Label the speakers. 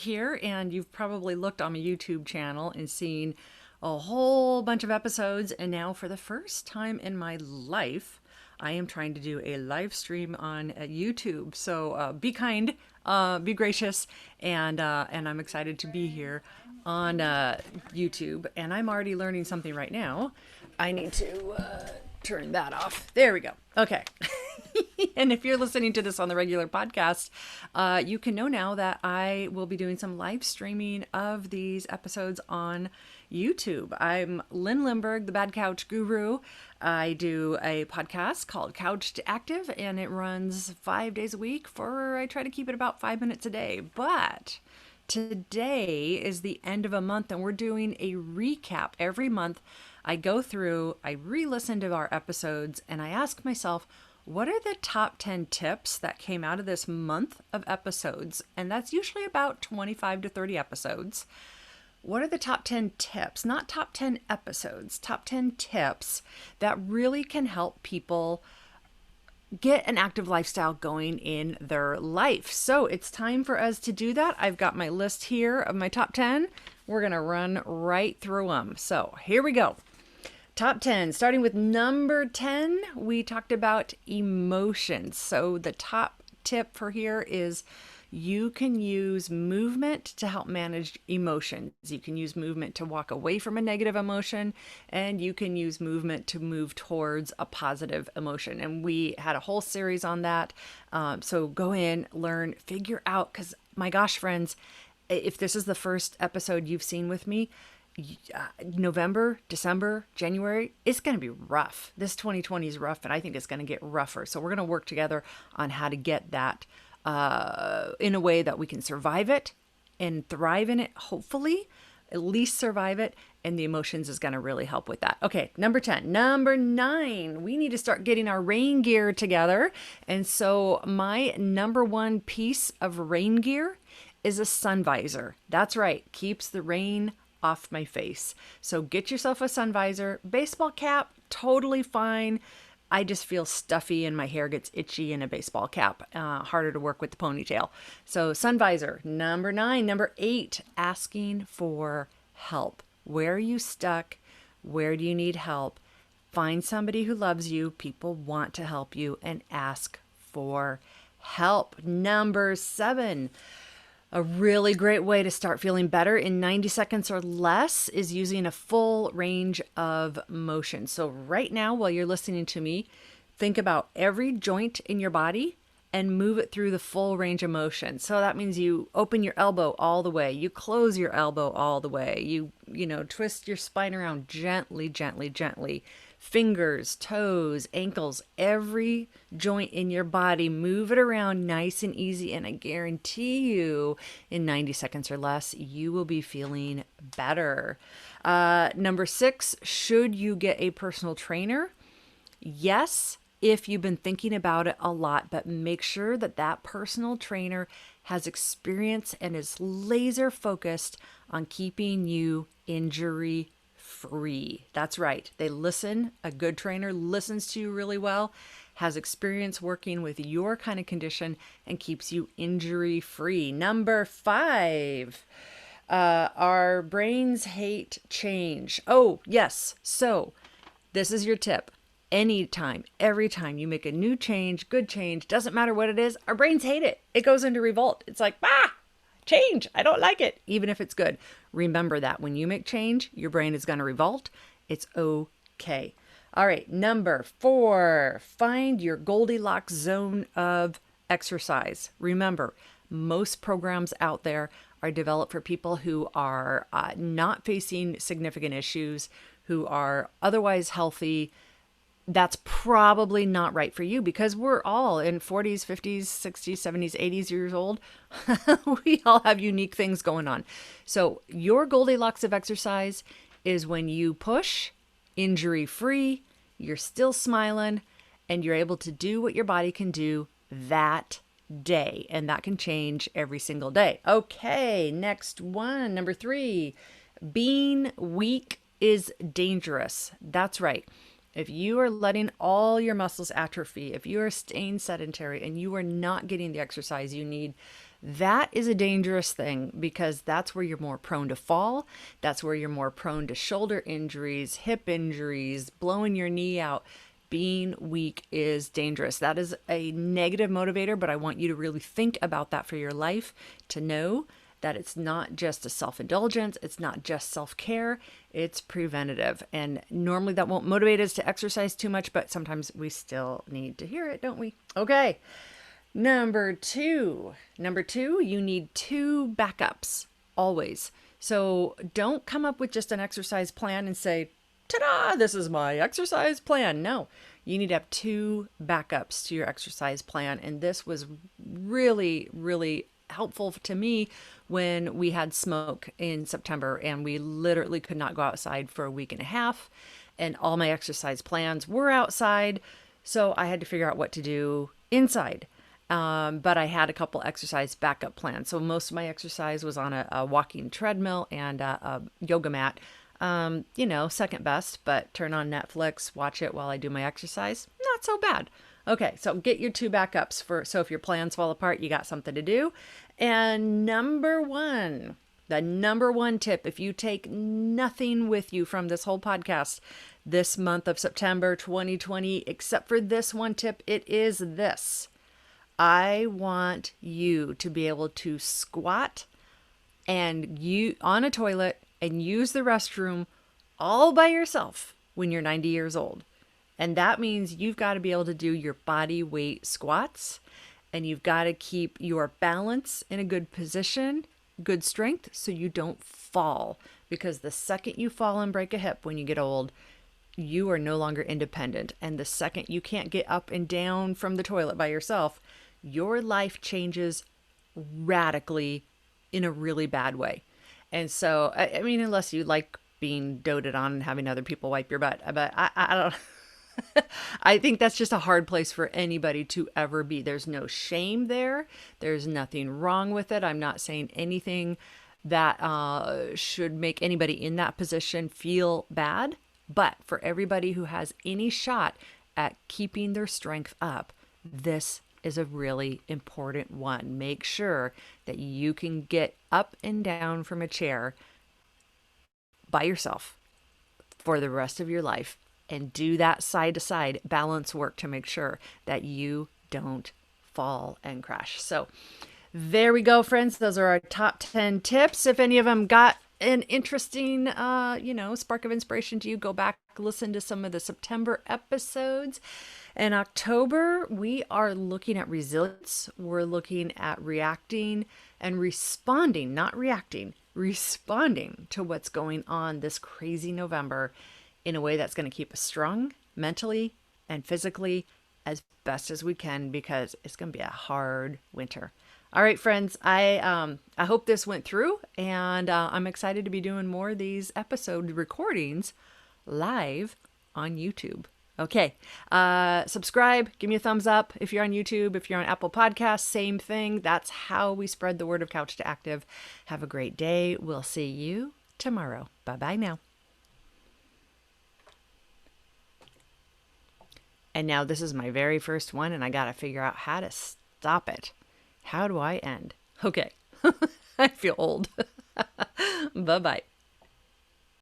Speaker 1: here, and you've probably looked on my YouTube channel and seen a whole bunch of episodes. And now, for the first time in my life, I am trying to do a live stream on YouTube. So be kind, be gracious, and I'm excited to be here on YouTube. And I'm already learning something right now. I need to turn that off. There we go. Okay. And if you're listening to this on the regular podcast, you can know now that I will be doing some live streaming of these episodes on YouTube. I'm Lynn Limburg, the Bad Couch Guru. I do a podcast called Couch to Active, and it runs 5 days a week I try to keep it about 5 minutes a day. But today is the end of a month, and we're doing a recap. Every month, I go through, I re-listen to our episodes, and I ask myself, what are the top 10 tips that came out of this month of episodes? And that's usually about 25 to 30 episodes. What are the top 10 tips, not top 10 episodes, top 10 tips that really can help people get an active lifestyle going in their life? So it's time for us to do that. I've got my list here of my top 10. We're going to run right through them. So here we go. Top 10, starting with number 10, we talked about emotions. So the top tip for here is you can use movement to help manage emotions. You can use movement to walk away from a negative emotion, and you can use movement to move towards a positive emotion. And we had a whole series on that. So go in, learn, figure out, because my gosh, friends, if this is the first episode you've seen with me, November, December, January, it's going to be rough. This 2020 is rough, and I think it's going to get rougher. So we're going to work together on how to get that in a way that we can survive it and thrive in it, hopefully, at least survive it. And the emotions is going to really help with that. Okay, number 10. Number 9, we need to start getting our rain gear together. And so my number one piece of rain gear is a sun visor. That's right, keeps the rain off my face. So get yourself a sun visor. Baseball cap, totally fine. I just feel stuffy and my hair gets itchy in a baseball cap. Harder to work with the ponytail. So sun visor. Number 9. Number 8, asking for help. Where are you stuck? Where do you need help? Find somebody who loves you. People want to help you, and ask for help. Number 7. A really great way to start feeling better in 90 seconds or less is using a full range of motion. So right now, while you're listening to me, think about every joint in your body and move it through the full range of motion. So that means you open your elbow all the way, you close your elbow all the way, you twist your spine around gently, gently, gently. Fingers, toes, ankles, every joint in your body, move it around nice and easy. And I guarantee you in 90 seconds or less, you will be feeling better. Number 6, should you get a personal trainer? Yes, if you've been thinking about it a lot, but make sure that that personal trainer has experience and is laser focused on keeping you injury free. That's right. They listen. A good trainer listens to you really well, has experience working with your kind of condition, and keeps you injury free. Number 5, our brains hate change. Oh, yes. So this is your tip. Anytime, every time you make a new change, good change, doesn't matter what it is, our brains hate it. It goes into revolt. It's like, change. I don't like it, even if it's good. Remember that when you make change, your brain is going to revolt. It's okay. All right. Number 4, find your Goldilocks zone of exercise. Remember, most programs out there are developed for people who are not facing significant issues, who are otherwise healthy. That's probably not right for you, because we're all in 40s, 50s, 60s, 70s, 80s years old. We all have unique things going on. So your Goldilocks of exercise is when you push injury free, you're still smiling, and you're able to do what your body can do that day. And that can change every single day. Okay, next one, number 3, being weak is dangerous. That's right. If you are letting all your muscles atrophy, if you are staying sedentary and you are not getting the exercise you need, That is a dangerous thing because that's where you're more prone to fall. That's where you're more prone to shoulder injuries, hip injuries, blowing your knee out. Being weak is dangerous. That is a negative motivator, but I want you to really think about that for your life, to know that it's not just a self-indulgence, it's not just self-care, it's preventative. And normally that won't motivate us to exercise too much, but sometimes we still need to hear it, don't we? Okay. Number two, you need two backups always. So don't come up with just an exercise plan and say, ta-da, this is my exercise plan. No, you need to have two backups to your exercise plan. And this was really, really helpful to me when we had smoke in September and we literally could not go outside for a week and a half. And all my exercise plans were outside. So I had to figure out what to do inside. But I had a couple exercise backup plans. So most of my exercise was on a walking treadmill and a yoga mat. Second best, but turn on Netflix, watch it while I do my exercise. Not so bad. Okay, so get your two backups so if your plans fall apart, you got something to do. And the number one tip, if you take nothing with you from this whole podcast this month of September 2020, except for this one tip, it is this. I want you to be able to squat and you on a toilet and use the restroom all by yourself when you're 90 years old. And that means you've got to be able to do your body weight squats and you've got to keep your balance in a good position, good strength, so you don't fall. Because the second you fall and break a hip when you get old, you are no longer independent. And the second you can't get up and down from the toilet by yourself, your life changes radically in a really bad way. And so, I mean, unless you like being doted on and having other people wipe your butt, but I don't, I think that's just a hard place for anybody to ever be. There's no shame there. There's nothing wrong with it. I'm not saying anything that should make anybody in that position feel bad. But for everybody who has any shot at keeping their strength up, this is a really important one. Make sure that you can get up and down from a chair by yourself for the rest of your life and do that side to side balance work to make sure that you don't fall and crash. So there we go, friends. Those are our top 10 tips. If any of them got an interesting, spark of inspiration to you, go back, listen to some of the September episodes. In October, we are looking at resilience. We're looking at reacting and responding, not reacting, responding to what's going on this crazy November in a way that's going to keep us strong mentally and physically as best as we can, because it's going to be a hard winter. All right, friends, I hope this went through, and I'm excited to be doing more of these episode recordings live on YouTube. Okay, subscribe, give me a thumbs up if you're on YouTube. If you're on Apple Podcasts, same thing. That's how we spread the word of Couch to Active. Have a great day. We'll see you tomorrow. Bye-bye now. And now this is my very first one, and I got to figure out how to stop it. How do I end? Okay, I feel old. Bye-bye.